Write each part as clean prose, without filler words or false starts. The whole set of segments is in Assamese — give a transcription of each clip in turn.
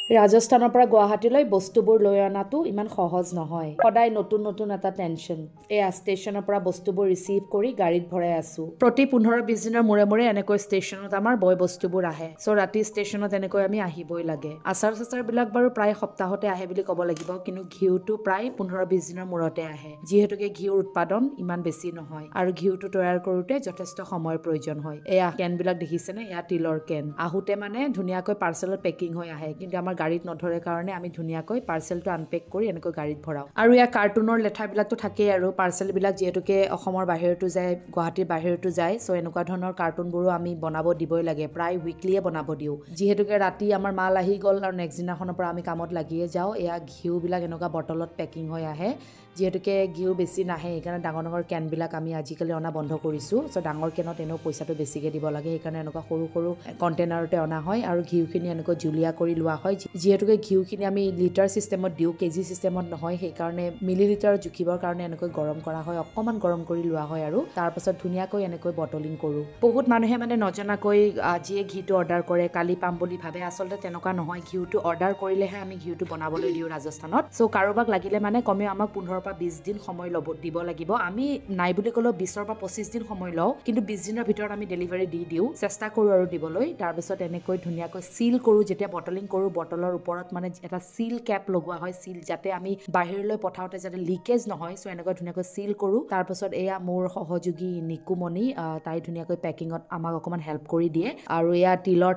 ৰাজস্থানৰ পৰা গুৱাহাটীলৈ বস্তুবোৰ লৈ অনাটো ইমান সহজ নহয় সদায় নতুন নতুন এটা টেনচন এয়া ষ্টেচনৰ পৰা বস্তুবোৰ ৰিচিভ কৰি গাড়ীত ভৰাই আছো প্ৰতি 15-20 দিনৰ মূৰে মূৰে এনেকৈ ষ্টেচনত আমাৰ বয় বস্তুবোৰ আহে সো ৰাতি ষ্টেচনত এনেকৈ আমি আহিবই লাগে আচাৰ বিলাক বাৰু প্ৰায় সপ্তাহতে আহে বুলি ক'ব লাগিব কিন্তু ঘিউটো প্ৰায় 15-20 দিনৰ মূৰতে আহে যিহেতুকে ঘিউৰ উৎপাদন ইমান বেছি নহয় আৰু ঘিউটো তৈয়াৰ কৰোতে যথেষ্ট সময়ৰ প্ৰয়োজন হয় এয়া কেন বিলাক দেখিছেনে এয়া তিলৰ কেন আহুতে মানে ধুনীয়াকৈ পাৰ্চেলত পেকিং হৈ আহে কিন্তু আমাৰ গাড়ীত নধৰে কাৰণে আমি ধুনীয়াকৈ পাৰ্চেলটো আনপেক কৰি এনেকৈ গাড়ীত ভৰাও আৰু ইয়া কাৰ্টুনৰ লেঠাবিলাকটো থাকেই আৰু পাৰ্চেলবিলাক যেহেতুকে অসমৰ বাহিৰতো যায় গুৱাহাটীৰ বাহিৰতো যায় সো এনেকুৱা ধৰণৰ কাৰ্টুনবোৰো আমি বনাব দিবই লাগে প্ৰায় উইকলিয়ে বনাব দিওঁ যিহেতুকে ৰাতি আমাৰ মাল আহি গ'ল আৰু নেক্সট দিনাখনৰ পৰা আমি কামত লাগিয়ে যাওঁ এয়া ঘিউবিলাক এনেকুৱা বটলত পেকিং হৈ আহে যেহেতুকে ঘিউ বেছি নাহে সেইকাৰণে ডাঙৰ ডাঙৰ কেনবিলাক আমি আজিকালি অনা বন্ধ কৰিছোঁ সো ডাঙৰ কেনত এনেও পইচাটো বেছিকৈ দিব লাগে সেইকাৰণে এনেকুৱা সৰু সৰু কণ্টেইনাৰতে অনা হয় আৰু ঘিউখিনি এনেকৈ জুলীয়া কৰি লোৱা হয় যিহেতুকে ঘিউখিনি আমি লিটাৰ চিষ্টেমত দিওঁ কেজি চিষ্টেমত নহয় সেইকাৰণে মিলিলিটাৰ জুখিবৰ কাৰণে এনেকৈ গৰম কৰা হয় অকণমান গৰম কৰি লোৱা হয় আৰু তাৰপাছত ধুনীয়াকৈ এনেকৈ বটলিং কৰোঁ বহুত মানুহে মানে নজনাকৈ আজিয়ে ঘিউটো অৰ্ডাৰ কৰে কালি পাম বুলি ভাবে আচলতে তেনেকুৱা নহয় ঘিউটো অৰ্ডাৰ কৰিলেহে আমি ঘিউটো বনাবলৈ দিওঁ ৰাজস্থানত সো কাৰোবাক লাগিলে মানে কমেও আমাক 15-20 দিন সময় দিব লাগিব আমি নাই বুলি ক'লেও 20-25 দিন সময় লওঁ কিন্তু 20 দিনৰ ভিতৰত আমি ডেলিভাৰী দি দিওঁ চেষ্টা কৰোঁ আৰু দিবলৈ তাৰপিছত এনেকৈ ধুনীয়াকৈ চিল কৰোঁ যেতিয়া বটলিং কৰোঁ বটলৰ ওপৰত মানে এটা চিল কেপ লগোৱা হয় চিল যাতে আমি বাহিৰলৈ পঠাওঁতে যাতে লিকেজ নহয় সো এনেকৈ ধুনীয়াকৈ চিল কৰোঁ তাৰপিছত এয়া মোৰ সহযোগী নিকুমণি তাই ধুনীয়াকৈ পেকিঙত আমাক অকণমান হেল্প কৰি দিয়ে আৰু এয়া তিলৰ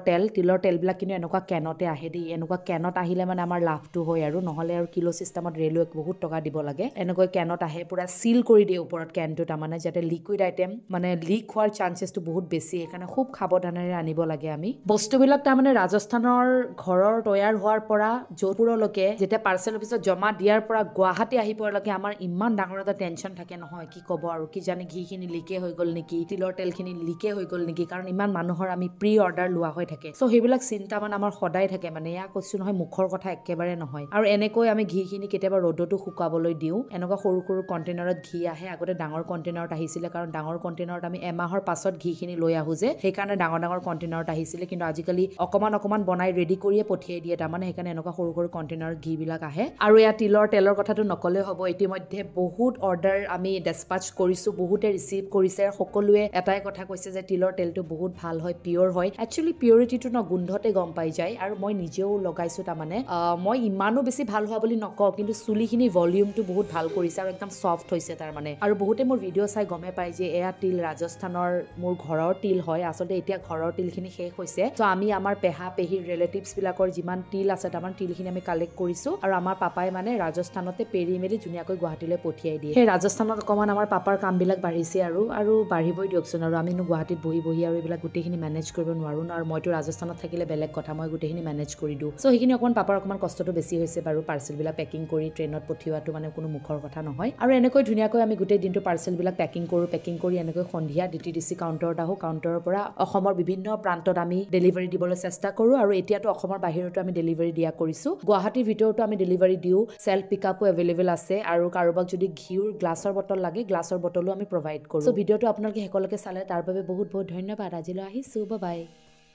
তেলবিলাক কিন্তু এনেকুৱা কেনতে আহে দেই এনেকুৱা কেনত আহিলে মানে আমাৰ লাভটো হয় আৰু নহ'লে আৰু কিলো চিষ্টেমত ৰেলৱেক বহুত টকা দিব লাগে এনেকৈ কেনত আহে পুৰা চিল কৰি দিয়ে ওপৰত কেনটো তাৰমানে যাতে লিকুইড আইটেম মানে লিক হোৱাৰ চান্সেছটো বহুত বেছি সেইকাৰণে খুব সাৱধানেৰে আনিব লাগে আমি বস্তুবিলাক তাৰমানে ৰাজস্থানৰ ঘৰৰ তৈয়াৰ হোৱাৰ পৰা যোধপুৰলৈকে যেতিয়া পাৰ্চেল অফিচত জমা দিয়াৰ পৰা গুৱাহাটী আহি পোৱালৈকে আমাৰ ইমান ডাঙৰ এটা টেনচন থাকে নহয় কি ক'ব আৰু কি জানি ঘিখিনি লিকে হৈ গ'ল নেকি তিলৰ তেলখিনি লিকে হৈ গ'ল নেকি কাৰণ ইমান মানুহৰ আমি প্ৰি অৰ্ডাৰ লোৱা হৈ থাকে সো সেইবিলাক চিন্তা মানে আমাৰ সদায় থাকে মানে এয়া কৈছোঁ নহয় মুখৰ কথা একেবাৰে নহয় আৰু এনেকৈ আমি ঘিখিনি কেতিয়াবা ৰ'দতো শুকাবলৈ দিওঁ এনেকুৱা সৰু সৰু কণ্টেইনাৰত ঘি আহে আগতে ডাঙৰ কণ্টেইনাৰত আহিছিলে কাৰণ ডাঙৰ কণ্টেইনাৰত আমি এমাহৰ পাছত ঘিখিনি লৈ আহোঁ যে সেইকাৰণে ডাঙৰ কণ্টেইনাৰত আহিছিলে কিন্তু আজিকালি অকণমান বনাই ৰেডি কৰিয়ে পঠিয়াই দিয়ে তাৰমানে সেইকাৰণে এনেকুৱা সৰু সৰু কণ্টেইনাৰত ঘিবিলাক আহে আৰু এয়া তেলৰ কথাটো নকলে হ'ব ইতিমধ্যে বহুত অৰ্ডাৰ আমি ডেছপাচ কৰিছোঁ বহুতে ৰিচিভ কৰিছে সকলোৱে এটাই কথা কৈছে যে তিলৰ তেলটো বহুত ভাল হয় পিয়ৰ হয় একচুৱেলি পিয়ৰিটিটো ন গোন্ধতে গম পাই যায় আৰু মই নিজেও লগাইছোঁ তাৰমানে মই ইমানো বেছি ভাল হোৱা বুলি নকওঁ কিন্তু চুলিখিনি ভলিউমটো বহুত ভাল কৰিছে আৰু একদম চফ্ট হৈছে তাৰমানে আৰু বহুতে মোৰ ভিডিঅ' চাই গমে পায় যে এয়া তিল ৰাজস্থানৰ মোৰ ঘৰৰ তিল হয় আচলতে এতিয়া ঘৰৰ তিলখিনি শেষ হৈছে ত' আমি আমাৰ পেহা পেহীৰ ৰিলেটিভছ বিলাকৰ যিমান তিল আছে তাৰমান তিলখিনি আমি কালেক্ট কৰিছোঁ আৰু আমাৰ পাপাই মানে ৰাজস্থানতে পেৰি মেলি ধুনীয়াকৈ গুৱাহাটীলৈ পঠিয়াই দিয়ে সেই ৰাজস্থানত অকণমান আমাৰ পাপাৰ কামবিলাক বাঢ়িছে আৰু বাঢ়িবই দিয়কচোন আৰু আমিনো গুৱাহাটীত বহি আৰু এইবিলাক গোটেইখিনি মেনেজ কৰিব নোৱাৰোঁ আৰু মইতো ৰাজস্থানত থাকিলে বেলেগ কথা মই গোটেইখিনি মেনেজ কৰি দিওঁ চ' সেইখিনি অকণমান পাপাৰ অকণমান কষ্টটো বেছি হৈছে বাৰু পাৰ্চেলবিলাক পেকিং কৰি ট্ৰেইনত পঠিওৱাটো মানে কোনো মুখৰ কথা নহয় আৰু এনেকৈ ধুনীয়াকৈ আমি গোটেই দিনটো পাৰ্চেলবিলাক পেকিং কৰি এনেকৈ সন্ধিয়া DTDC কাউণ্টাৰত আহোঁ কাউণ্টাৰৰ পৰা অসমৰ বিভিন্ন প্ৰান্তত আমি ডেলিভাৰী দিবলৈ চেষ্টা কৰোঁ আৰু এতিয়াতো অসমৰ বাহিৰতো আমি ডেলিভাৰী দিয়া কৰিছোঁ গুৱাহাটীৰ ভিতৰতো আমি ডেলিভাৰী দিওঁ চেল্ফ পিকআপো এভেইলেবল আছে আৰু কাৰোবাক যদি ঘিউৰ গ্লাছৰ বটল লাগে গ্লাছৰ বটলো আমি প্ৰভাইড কৰোঁ চ' ভিডিঅ'টো আপোনালোকে শেষলৈকে চালে তাৰ বাবে বহুত বহুত ধন্যবাদ আজিলৈ আহিছোঁ বাই